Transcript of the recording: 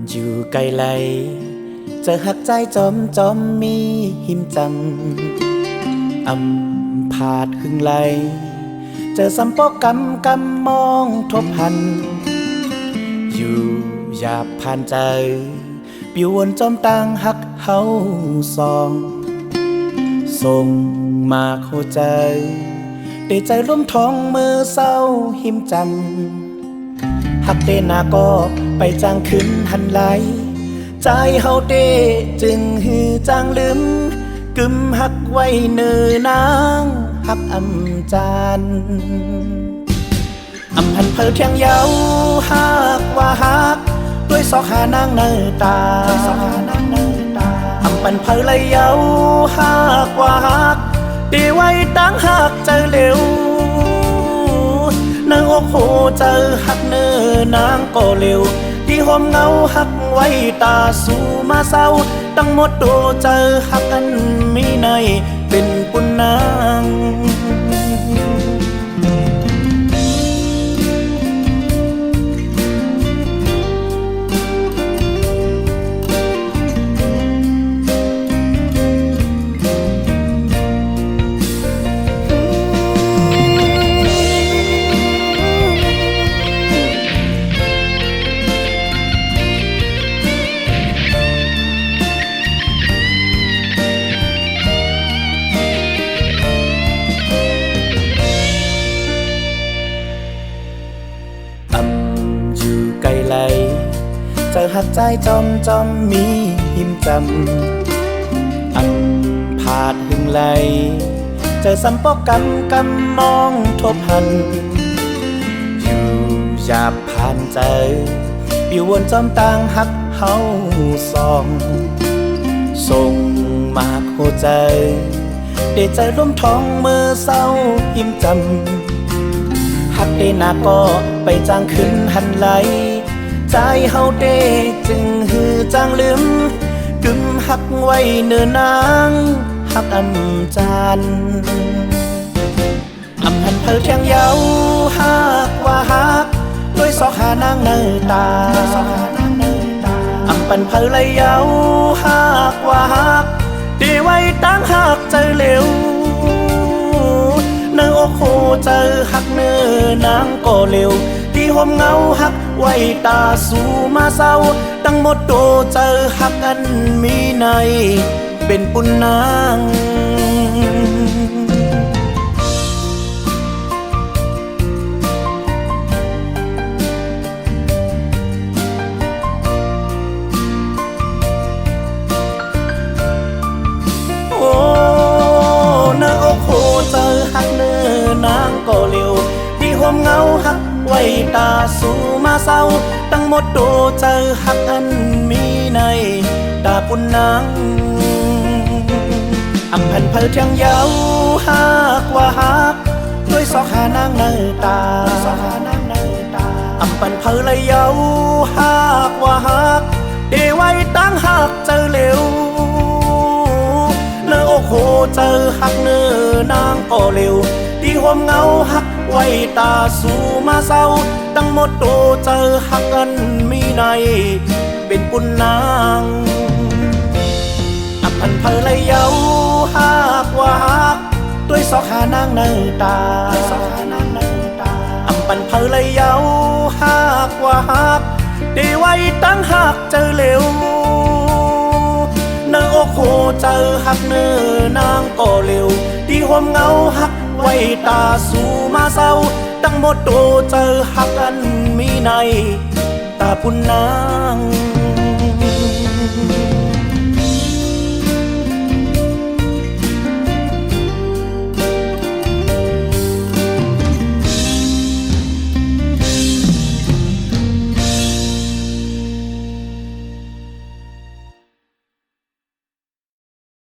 อยู่ไกลไหลเจอหักใจจอมมีหิมจำผาดหึงไหลเจอสัมปอกกำมองทบพันอยู่หยาบผ่านใจปิววนจอมต่างหักเฮาสองส่งมาเข้าใจได้ใจร่วมท้องมือเศร้าหิมจำหักเตนาก็ไปจางขึ้นหันไหลใจเฮาเตจึงฮือจางลืมกึมหักไว้เนื้อนางหักจานหันเพอเทียงเยาหักว่าหักด้วยสอกหานางเนื้อตาปันเพอเลยเยาหักว่าหักดีไว้ตั้งหักใจเร็วเนื้ออกโหเจอหักเนื้อนางก็เร็วที่หอมเงาหักไว้ตาสู่มาเศร้าตั้งหมดตัวเจอหักอันมีในเป็นปุณนางไกลไหลเจอหักใจจอมมีหิมจำผาดหึงไหลเจอสัมปอกกำมองทบพันอยู่หยาบผ่านใจปิววนจอมต่างหักเฮาสองส่งมาหัวใจได้ใจร่วมท้องมือเศร้าหิมจำหักเดนาก็ไปจางขึ้นหันไหลใจเฮาเดจึงฮือจางลืมกึมหักไว้เนื้อนางหักจานหันเพอเทียงเยาหักว่าหักด้วยสอกหานางเนื้อตาปันเพอเลยเยาหักว่าหักดีไว้ตั้งหักใจเร็วเนื้ออกโหเจอหักเนื้อนางก็เร็วที่หอมเงาหักไว้ตาสู่มาเศร้าตั้งหมดตัวเจอหักอันมีในเป็นปุณนางก็เร็วที่หอมเงาหักไว้ตาสู่มาเศร้าตั้งหมดตัวเจอหักอันมีในตาปุณนางหันเพอเทียงเยาหักว่าหักด้วยสอกหานางเนื้อตาปันเพอเลยเยาหักว่าหักดีไว้ตั้งหักเจอเร็วเนื้ออกโหเจอหักเนื้อนางก็เร็วที่หอมเงาหักไว้ตาสู่มาเศร้าตั้งหมดตัวเจอหักกันมีในเป็นปุณนางหันเพอเลยเยาหักว่าหักด้วยสอกหานางเนื้อตาปันเพอเลยเยาหักว่าหักดีไว้ตั้งหักเจอเร็วเนื้ออกโหเจอหักเนื้อนางก็เร็วที่หอมเงาหักไว้ตาสู่มาเศร้าตั้งหมดตัวเจอหักอันมีในตาปุณนาง